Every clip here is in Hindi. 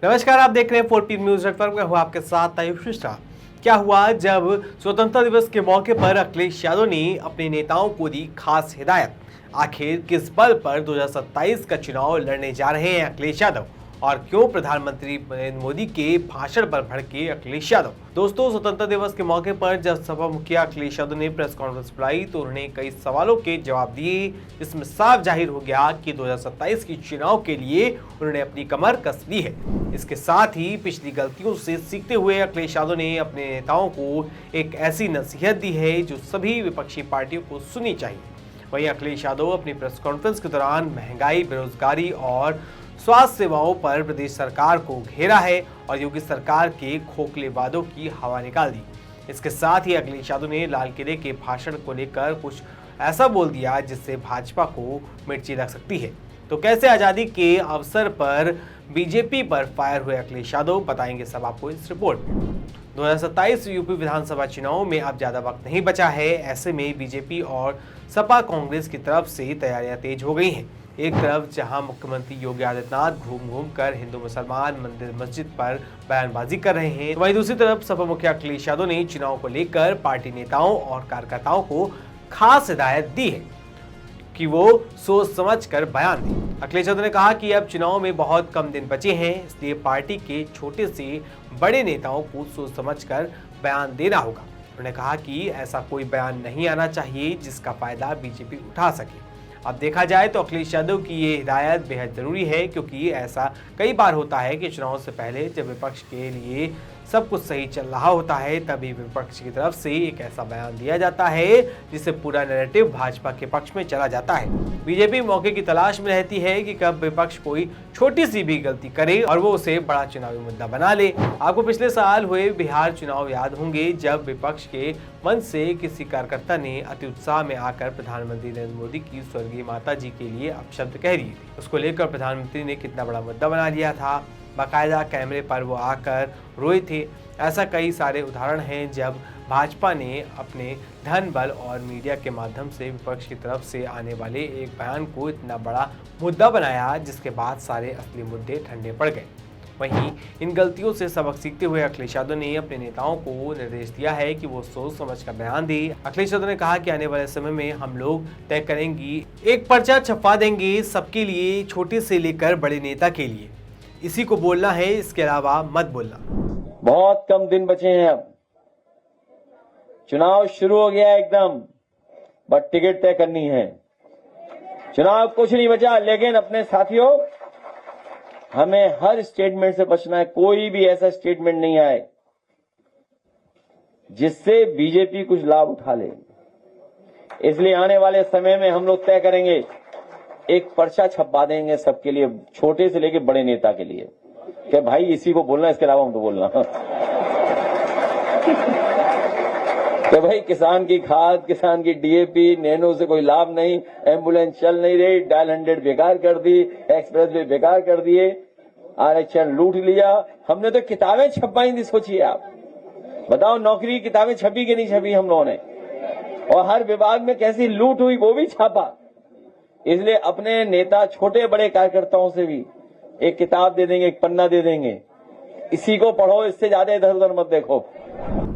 नमस्कार, आप देख रहे हैं 4P न्यूज नेटवर्क में। हूं आपके साथ आयुष मिश्रा। क्या हुआ जब स्वतंत्रता दिवस के मौके पर अखिलेश यादव ने अपने नेताओं को दी खास हिदायत? आखिर किस बल पर 2027 का चुनाव लड़ने जा रहे हैं अखिलेश यादव और क्यों प्रधानमंत्री नरेंद्र मोदी के भाषण पर भड़के अखिलेश यादव? दोस्तों, स्वतंत्रता दिवस के मौके पर जब सपा मुखिया अखिलेश यादव ने प्रेस कॉन्फ्रेंस बुलाई तो उन्होंने कई सवालों के जवाब दिए, जिसमें साफ जाहिर हो गया कि 2027 की चुनाव के लिए उन्होंने अपनी कमर कस ली है। इसके साथ ही पिछली गलतियों से सीखते हुए अखिलेश यादव ने अपने नेताओं को एक ऐसी नसीहत दी है जो सभी विपक्षी पार्टियों को सुननी चाहिए। वहीं अखिलेश यादव अपनी प्रेस कॉन्फ्रेंस के दौरान महंगाई, बेरोजगारी और स्वास्थ्य सेवाओं पर प्रदेश सरकार को घेरा है और योगी सरकार के खोखले वादों की हवा निकाल दी। इसके साथ ही अखिलेश यादव ने लाल किले के भाषण को लेकर कुछ ऐसा बोल दिया जिससे भाजपा को मिर्ची लग सकती है। तो कैसे आजादी के अवसर पर बीजेपी पर फायर हुए अखिलेश यादव, बताएंगे सब आपको इस रिपोर्ट में। 2027 यूपी विधानसभा चुनाव में अब ज्यादा वक्त नहीं बचा है। ऐसे में बीजेपी और सपा कांग्रेस की तरफ से तैयारियां तेज हो गई हैं। एक तरफ जहां मुख्यमंत्री योगी आदित्यनाथ घूम घूम कर हिंदू मुसलमान मंदिर मस्जिद पर बयानबाजी कर रहे हैं, वहीं दूसरी तरफ सपा मुखिया अखिलेश यादव ने चुनाव को लेकर पार्टी नेताओं और कार्यकर्ताओं को खास हिदायत दी है कि वो सोच समझ कर बयान दें। अखिलेश यादव ने कहा कि अब चुनाव में बहुत कम दिन बचे हैं, इसलिए पार्टी के छोटे से बड़े नेताओं को सोच समझ कर बयान देना होगा। उन्होंने कहा कि ऐसा कोई बयान नहीं आना चाहिए जिसका फायदा बीजेपी उठा सके। अब देखा जाए तो अखिलेश यादव की ये हिदायत बेहद जरूरी है, क्योंकि ऐसा कई बार होता है कि चुनाव से पहले जब विपक्ष के लिए सब कुछ सही चल रहा होता है तभी विपक्ष की तरफ से एक ऐसा बयान दिया जाता है जिससे पूरा नैरेटिव भाजपा के पक्ष में चला जाता है। बीजेपी मौके की तलाश में रहती है कि कब विपक्ष कोई छोटी सी भी गलती करे और वो उसे बड़ा चुनावी मुद्दा बना ले। आपको पिछले साल हुए बिहार चुनाव याद होंगे, जब विपक्ष के मन से किसी कार्यकर्ता ने अति उत्साह में आकर प्रधानमंत्री नरेंद्र मोदी की स्वर्गीय माता जी के लिए अपशब्द कह दिए थे। उसको लेकर प्रधानमंत्री ने कितना बड़ा मुद्दा बना लिया था, बाकायदा कैमरे पर वो आकर रोए थे। ऐसा कई सारे उदाहरण हैं जब भाजपा ने अपने धन बल और मीडिया के माध्यम से विपक्ष की तरफ से आने वाले एक बयान को इतना बड़ा मुद्दा बनाया, जिसके बाद सारे असली मुद्दे ठंडे पड़ गए। वहीं इन गलतियों से सबक सीखते हुए अखिलेश यादव ने अपने नेताओं को निर्देश दिया है कि वो सोच समझ कर बयान दें। अखिलेश यादव ने कहा कि आने वाले समय में हम लोग तय करेंगे, एक पर्चा छपवा देंगे सबके लिए, छोटे से लेकर बड़े नेता के लिए। इसी को बोलना है, इसके अलावा मत बोलना। बहुत कम दिन बचे हैं, अब चुनाव शुरू हो गया एकदम, बट टिकट तय करनी है। चुनाव कुछ नहीं बचा, लेकिन अपने साथियों हमें हर स्टेटमेंट से बचना है। कोई भी ऐसा स्टेटमेंट नहीं आए जिससे बीजेपी कुछ लाभ उठा ले। इसलिए आने वाले समय में हम लोग तय करेंगे, एक पर्चा छपवा देंगे सबके लिए, छोटे से लेके बड़े नेता के लिए, कि भाई इसी को बोलना, इसके अलावा हम तो बोलना कि भाई किसान की खाद, किसान की डीएपी, नैनो से कोई लाभ नहीं, एम्बुलेंस चल नहीं रही, डायल 100 बेकार कर दी, एक्सप्रेस वे बेकार कर दिए, आरक्षण लूट लिया। हमने तो किताबें छपवाई थी, सोचिए आप, बताओ नौकरी की किताबें छपी कि नहीं छपी हम लोगों ने, और हर विभाग में कैसी लूट हुई वो भी छापा। इसलिए अपने नेता छोटे बड़े कार्यकर्ताओं से भी एक किताब दे देंगे, एक पन्ना दे देंगे, इसी को पढ़ो, इससे ज्यादा इधर उधर मत देखो।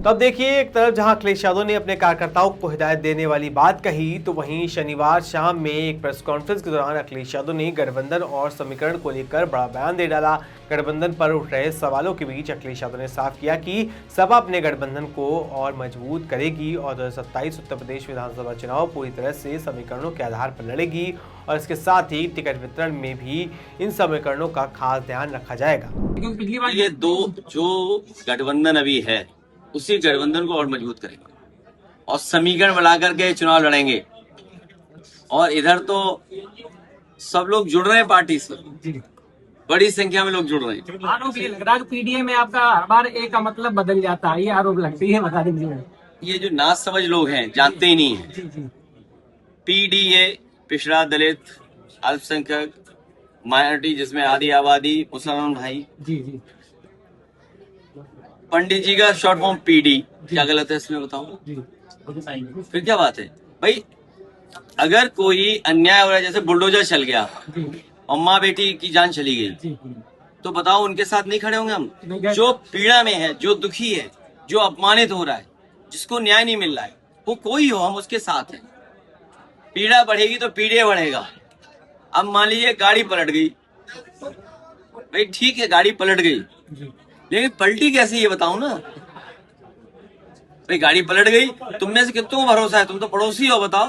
तब देखिए, एक तरफ जहां अखिलेश यादव ने अपने कार्यकर्ताओं को हिदायत देने वाली बात कही, तो वहीं शनिवार शाम में एक प्रेस कॉन्फ्रेंस के दौरान अखिलेश यादव ने गठबंधन और समीकरण को लेकर बड़ा बयान दे डाला। गठबंधन पर उठ रहे सवालों के बीच अखिलेश यादव ने साफ किया कि सपा अपने गठबंधन को और मजबूत करेगी और 2027 उत्तर प्रदेश विधानसभा चुनाव पूरी तरह से समीकरणों के आधार पर लड़ेगी और इसके साथ ही टिकट वितरण में भी इन समीकरणों का खास ध्यान रखा जाएगा। ये दो जो गठबंधन अभी है, उसी गठबंधन को और मजबूत करेंगे और समीकरण बढ़ा करके चुनाव लड़ेंगे। और इधर तो सब लोग जुड़ रहे हैं पार्टी से, बड़ी संख्या में लोग जुड़ रहे हैं। आरोप ये लग रहा है कि पीडीए में आपका हर बार एक का मतलब बदल जाता है, ये आरोप लगती है, बता दीजिए। ये जो नाज समझ लोग हैं, जानते ही नहीं है। पीडीए पिछड़ा, दलित, अल्पसंख्यक, माइनॉरिटी जिसमें आधी आबादी मुसलमान भाई। जी पंडित जी का शॉर्ट फॉर्म पीडी, क्या गलत है इसमें बताओ? फिर क्या बात है भाई? अगर कोई अन्याय हो रहा है, जैसे बुलडोजर चल गया और माँ बेटी की जान चली गई, तो बताओ उनके साथ नहीं खड़े होंगे हम? नहीं गए। जो पीड़ा में है, जो दुखी है, जो अपमानित हो रहा है, जिसको न्याय नहीं मिल रहा है, वो कोई हो, हम उसके साथ हैं। पीड़ा बढ़ेगी तो पीड़े बढ़ेगा। अब मान लीजिए गाड़ी पलट गई, भाई ठीक है गाड़ी पलट गई, लेकिन पलटी कैसे ये बताओ ना। भाई गाड़ी पलट गई, तुम में से कितनों को भरोसा है? तुम तो पड़ोसी हो, बताओ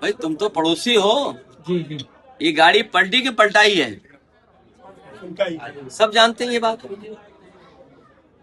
भाई, तुम तो पड़ोसी हो। जी जी। ये गाड़ी पलटी की पलटाई है, सब जानते हैं ये बात।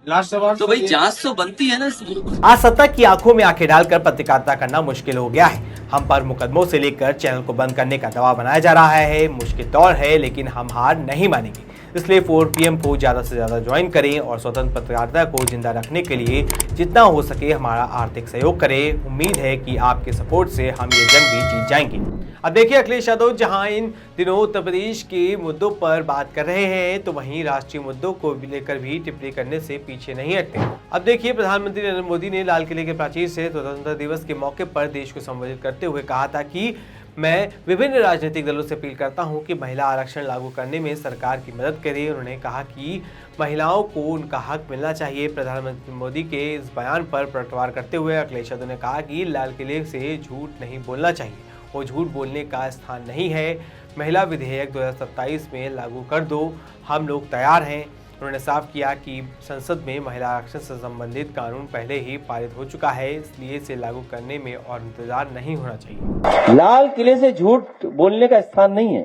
लास्ट सवाल तो भाई जांच तो बनती है ना इसमें। आज सत्ता की आंखों में आंखें डालकर पत्रकारिता करना मुश्किल हो गया है। हम पर मुकदमों से लेकर चैनल को बंद करने का दबाव बनाया जा रहा है। मुश्किल दौर है, लेकिन हम हार नहीं मानेंगे। इसलिए 4 PM को ज़्यादा से ज़्यादा ज्वाइन करें और स्वतंत्र पत्रकारिता को जिंदा रखने के लिए जितना हो सके हमारा आर्थिक सहयोग करें। उम्मीद है कि आपके सपोर्ट से हम ये जंग भी जीत जाएंगे। अब देखिए, अखिलेश यादव जहां इन दिनों उत्तर प्रदेश के मुद्दों पर बात कर रहे हैं, तो वहीं राष्ट्रीय मुद्दों को लेकर भी टिप्पणी करने से पीछे नहीं हटते। अब देखिए, प्रधानमंत्री नरेंद्र मोदी ने लाल किले के प्राचीर से स्वतंत्रता दिवस के मौके पर देश को संबोधित करते हुए कहा था कि मैं विभिन्न राजनीतिक दलों से अपील करता हूं कि महिला आरक्षण लागू करने में सरकार की मदद करें। उन्होंने कहा कि महिलाओं को उनका हक मिलना चाहिए। प्रधानमंत्री मोदी के इस बयान पर पलटवार करते हुए अखिलेश यादव ने कहा कि लाल किले से झूठ नहीं बोलना चाहिए, वो झूठ बोलने का स्थान नहीं है। महिला विधेयक 2027 में लागू कर दो, हम लोग तैयार हैं। उन्होंने साफ किया कि संसद में महिला आरक्षण से संबंधित कानून पहले ही पारित हो चुका है, इसलिए इसे लागू करने में और इंतजार नहीं होना चाहिए। लाल किले से झूठ बोलने का स्थान नहीं है।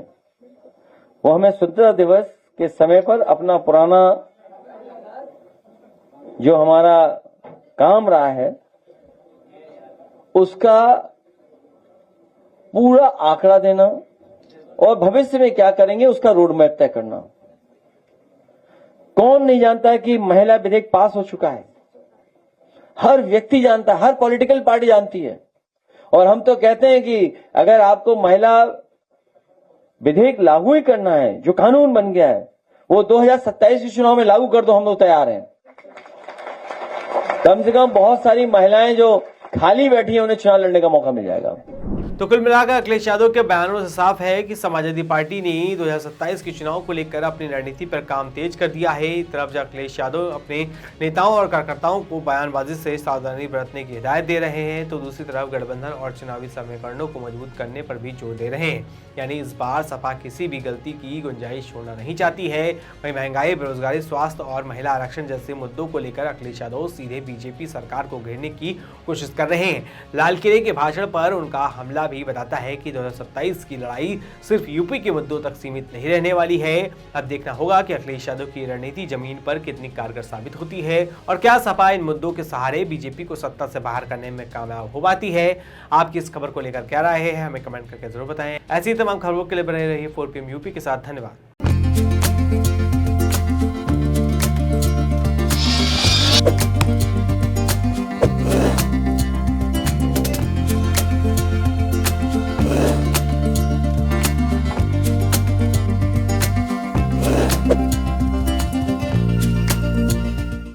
वो हमें स्वतंत्रता दिवस के समय पर अपना पुराना जो हमारा काम रहा है उसका पूरा आंकड़ा देना और भविष्य में क्या करेंगे उसका रोड मैप तय करना। कौन नहीं जानता है कि महिला विधेयक पास हो चुका है? हर व्यक्ति जानता है, हर पॉलिटिकल पार्टी जानती है। और हम तो कहते हैं कि अगर आपको महिला विधेयक लागू ही करना है, जो कानून बन गया है, वो 2027 के चुनाव में लागू कर दो, हम लोग तैयार हैं। कम से कम बहुत सारी महिलाएं जो खाली बैठी हैं उन्हें चुनाव लड़ने का मौका मिल जाएगा। तो कुल मिलाकर अखिलेश यादव के बयानों से साफ है कि समाजवादी पार्टी ने 2027 के चुनाव को लेकर अपनी रणनीति पर काम तेज कर दिया है। एक तरफ अखिलेश यादव अपने नेताओं और कार्यकर्ताओं को बयानबाजी से सावधानी बरतने की हिदायत दे रहे हैं, तो दूसरी तरफ गठबंधन और चुनावी समीकरणों को मजबूत करने पर भी जोर दे रहे हैं। यानी इस बार सपा किसी भी गलती की गुंजाइश होना नहीं चाहती है। वहीं महंगाई, बेरोजगारी, स्वास्थ्य और महिला आरक्षण जैसे मुद्दों को लेकर अखिलेश यादव सीधे बीजेपी सरकार को घेरने की कोशिश कर रहे हैं। लाल किले के भाषण पर उनका हमला भी बताता है कि 2027 की लड़ाई सिर्फ यूपी के मुद्दों तक सीमित नहीं रहने वाली है। अब देखना होगा कि अखिलेश यादव की रणनीति जमीन पर कितनी कारगर साबित होती है और क्या सपा इन मुद्दों के सहारे बीजेपी को सत्ता से बाहर करने में कामयाब हो पाती है। आपकी इस खबर को लेकर क्या राय है, हमें कमेंट करके जरूर बताएं। ऐसी तमाम खबरों के लिए बने रहिए 4 PM यूपी के साथ। धन्यवाद।